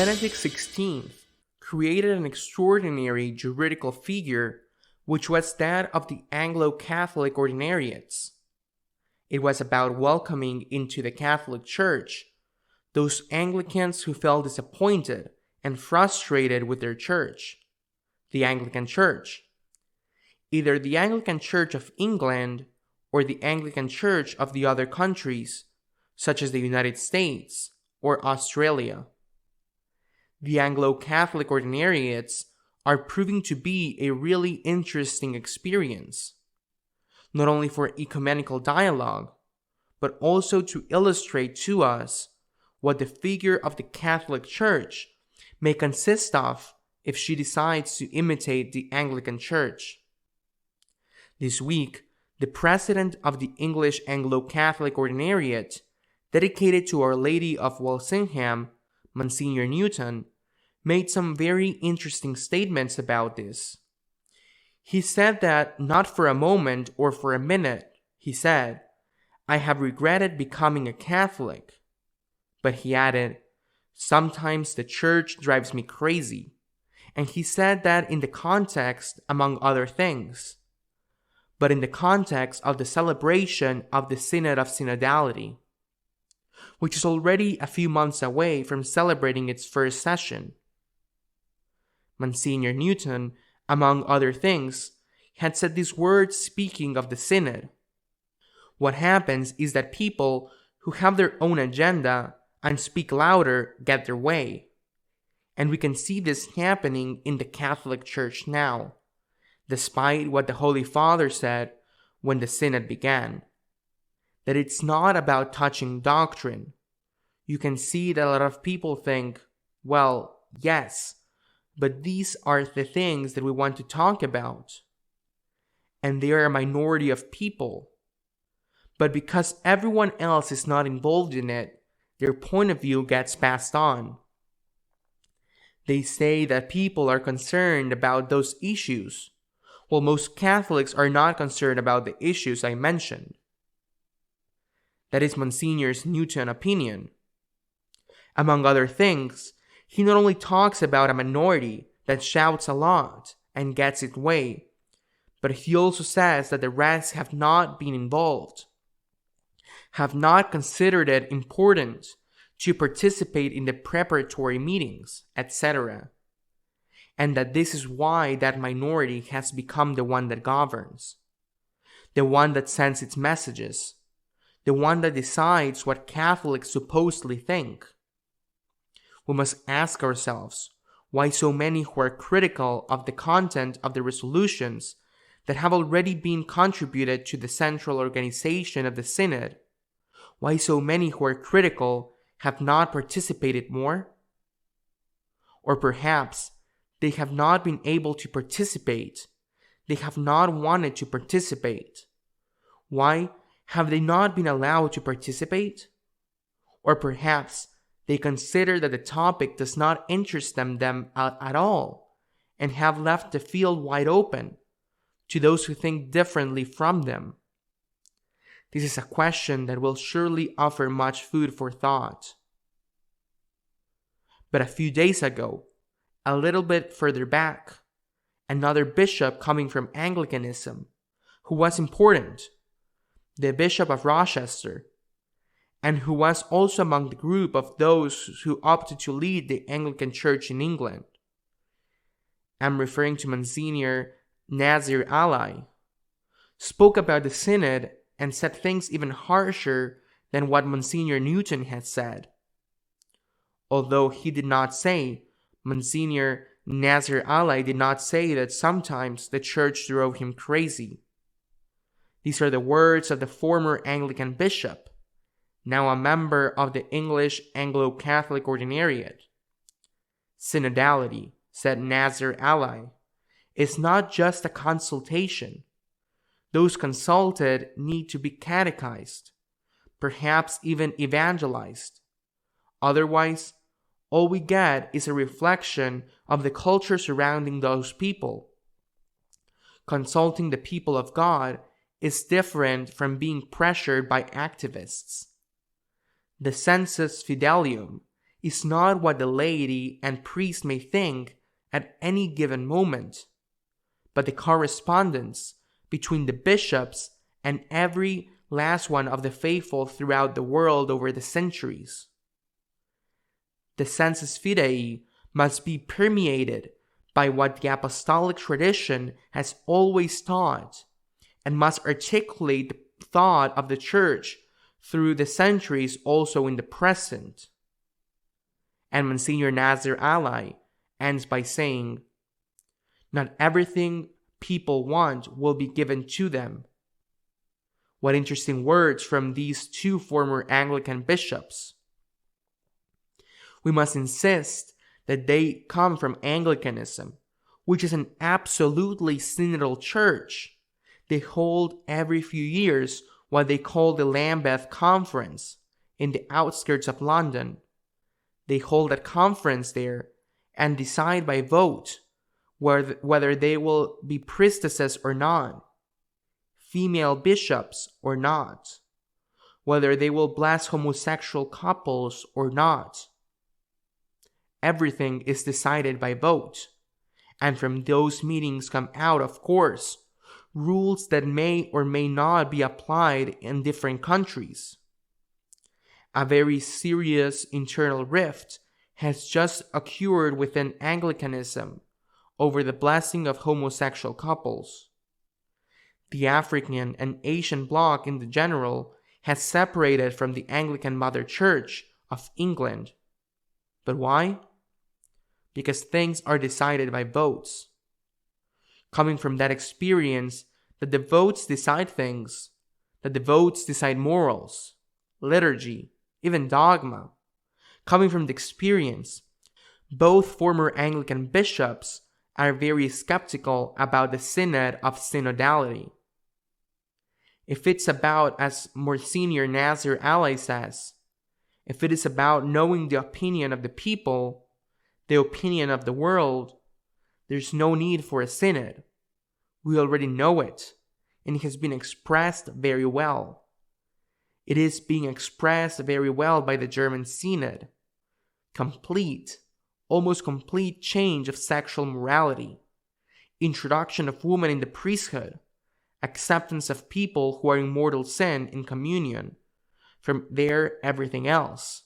Benedict XVI created an extraordinary juridical figure, which was that of the Anglo-Catholic ordinariates. It was about welcoming into the Catholic Church those Anglicans who felt disappointed and frustrated with their church, the Anglican Church. Either the Anglican Church of England or the Anglican Church of the other countries, such as the United States or Australia. The Anglo-Catholic ordinariates are proving to be a really interesting experience, not only for ecumenical dialogue, but also to illustrate to us what the figure of the Catholic Church may consist of if she decides to imitate the Anglican Church. This week, the president of the English Anglo-Catholic Ordinariate, dedicated to Our Lady of Walsingham, Monsignor Newton, made some very interesting statements about this. He said that not for a moment or for a minute, he said, I have regretted becoming a Catholic. But he added, sometimes the church drives me crazy. And he said that in the context, among other things, but in the context of the celebration of the Synod of Synodality, which is already a few months away from celebrating its first session. Monsignor Newton, among other things, had said these words speaking of the Synod. What happens is that people who have their own agenda and speak louder get their way. And we can see this happening in the Catholic Church now, despite what the Holy Father said when the Synod began, that it's not about touching doctrine. You can see that a lot of people think, well, yes, but these are the things that we want to talk about. And they are a minority of people. But because everyone else is not involved in it, their point of view gets passed on. They say that people are concerned about those issues, while most Catholics are not concerned about the issues I mentioned. That is Monsignor Newton's opinion. Among other things, he not only talks about a minority that shouts a lot and gets its way, but he also says that the rest have not been involved, have not considered it important to participate in the preparatory meetings, etc., and that this is why that minority has become the one that governs, the one that sends its messages, the one that decides what Catholics supposedly think. We must ask ourselves why so many who are critical of the content of the resolutions that have already been contributed to the central organization of the Synod, why so many who are critical have not participated more? Or perhaps they have not been able to participate. They have not wanted to participate. Why have they not been allowed to participate? Or perhaps they consider that the topic does not interest them at all and have left the field wide open to those who think differently from them. This is a question that will surely offer much food for thought. But a few days ago, a little bit further back, another bishop coming from Anglicanism, who was important, the Bishop of Rochester, and who was also among the group of those who opted to lead the Anglican Church in England. I'm referring to Monsignor Nazir Ali, spoke about the Synod and said things even harsher than what Monsignor Newton had said. Although he did not say, Monsignor Nazir Ali did not say that sometimes the church drove him crazy. These are the words of the former Anglican bishop, now a member of the English Anglo-Catholic Ordinariate. Synodality, said Nazir Ali, is not just a consultation. Those consulted need to be catechized, perhaps even evangelized. Otherwise, all we get is a reflection of the culture surrounding those people. Consulting the people of God is different from being pressured by activists. The sensus fidelium is not what the laity and priest may think at any given moment, but the correspondence between the bishops and every last one of the faithful throughout the world over the centuries. The sensus fidei must be permeated by what the apostolic tradition has always taught, and must articulate the thought of the Church through the centuries also in the present. And Monsignor Nazir Ali ends by saying, "Not everything people want will be given to them." What interesting words from these two former Anglican bishops. We must insist that they come from Anglicanism, which is an absolutely synodal church. They hold every few years what they call the Lambeth Conference in the outskirts of London. They hold a conference there and decide by vote whether they will be priestesses or not, female bishops or not, whether they will bless homosexual couples or not. Everything is decided by vote, and from those meetings come out, of course, rules that may or may not be applied in different countries. A very serious internal rift has just occurred within Anglicanism over the blessing of homosexual couples. The African and Asian bloc in the general has separated from the Anglican Mother Church of England. But why? Because things are decided by votes. Coming from that experience that the votes decide things, that the votes decide morals, liturgy, even dogma. Coming from the experience, both former Anglican bishops are very skeptical about the Synod of synodality. If it's about, as Monsignor Nazir Ali says, if it is about knowing the opinion of the people, the opinion of the world, there's no need for a synod. We already know it, and it has been expressed very well. It is being expressed very well by the German Synod. Complete, almost complete change of sexual morality, introduction of women in the priesthood, acceptance of people who are in mortal sin in communion, from there everything else.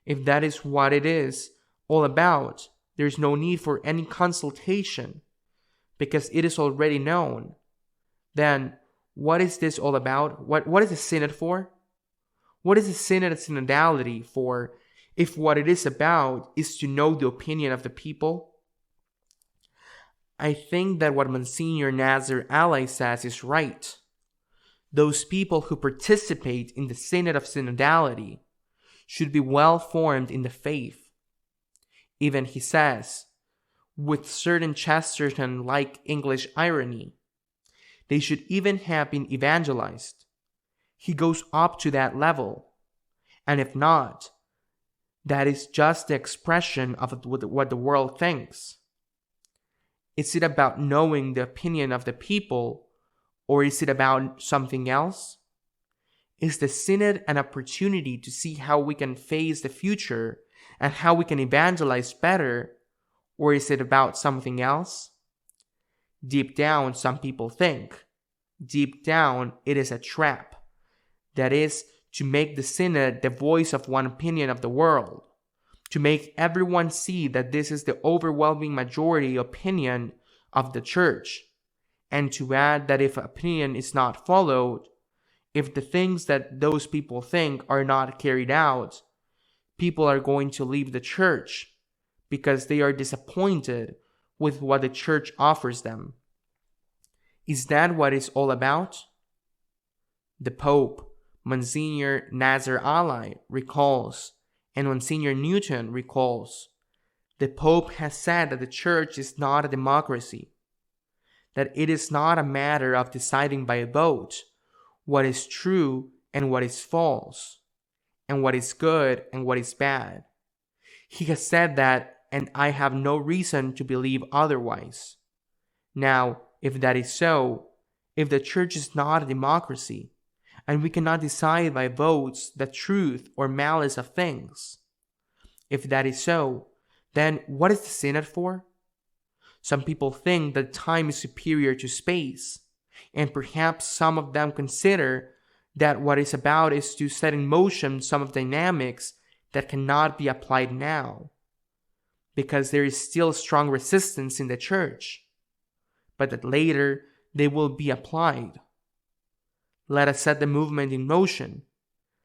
If that is what it is all about, there is no need for any consultation, because it is already known. Then, what is this all about? What is the synod for? What is the synod of synodality for, if what it is about is to know the opinion of the people? I think that what Monsignor Nazir Ali says is right. Those people who participate in the synod of synodality should be well formed in the faith. Even, he says, with certain Chesterton-like English irony, they should even have been evangelized. He goes up to that level. And if not, that is just the expression of what the world thinks. Is it about knowing the opinion of the people, or is it about something else? Is the synod an opportunity to see how we can face the future and how we can evangelize better, or is it about something else? Deep down, some people think. Deep down, it is a trap. That is, to make the synod the voice of one opinion of the world. To make everyone see that this is the overwhelming majority opinion of the church. And to add that if opinion is not followed, if the things that those people think are not carried out, people are going to leave the church because they are disappointed with what the church offers them. Is that what it's all about? The Pope, Monsignor Nazir Ali, recalls, and Monsignor Newton recalls, the Pope has said that the church is not a democracy, that it is not a matter of deciding by a vote what is true and what is false, and what is good and what is bad. He has said that, and I have no reason to believe otherwise. Now, if that is so, if the church is not a democracy, and we cannot decide by votes the truth or malice of things, If that is so, then what is the Synod for? Some people think that time is superior to space, and perhaps some of them consider that what it's about is to set in motion some of the dynamics that cannot be applied now, because there is still strong resistance in the Church, but that later they will be applied. Let us set the movement in motion.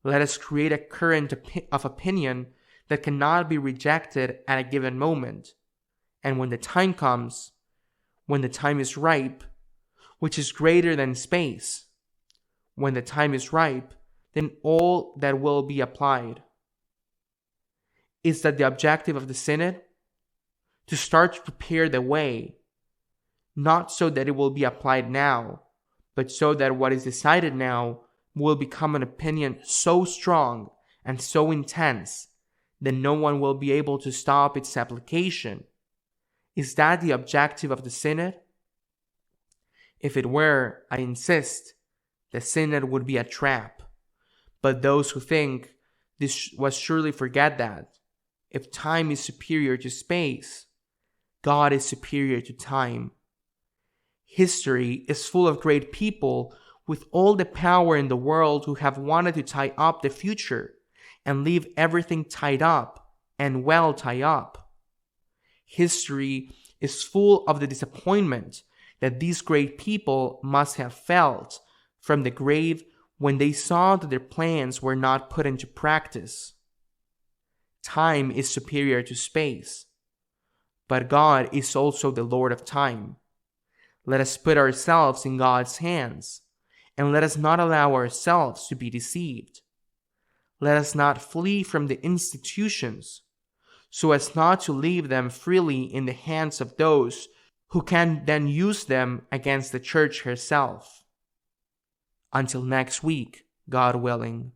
Let us create a current of opinion that cannot be rejected at a given moment. And when the time comes, when the time is ripe, which is greater than space, when the time is ripe, then all that will be applied. Is that the objective of the Synod? To start to prepare the way, not so that it will be applied now, but so that what is decided now will become an opinion so strong and so intense that no one will be able to stop its application. Is that the objective of the Synod? If it were, I insist, the Synod would be a trap. But those who think this was surely forget that, if time is superior to space, God is superior to time. History is full of great people with all the power in the world who have wanted to tie up the future and leave everything tied up and well tied up. History is full of the disappointment that these great people must have felt from the grave when they saw that their plans were not put into practice. Time is superior to space, but God is also the Lord of time. Let us put ourselves in God's hands, and let us not allow ourselves to be deceived. Let us not flee from the institutions, so as not to leave them freely in the hands of those who can then use them against the Church herself. Until next week, God willing.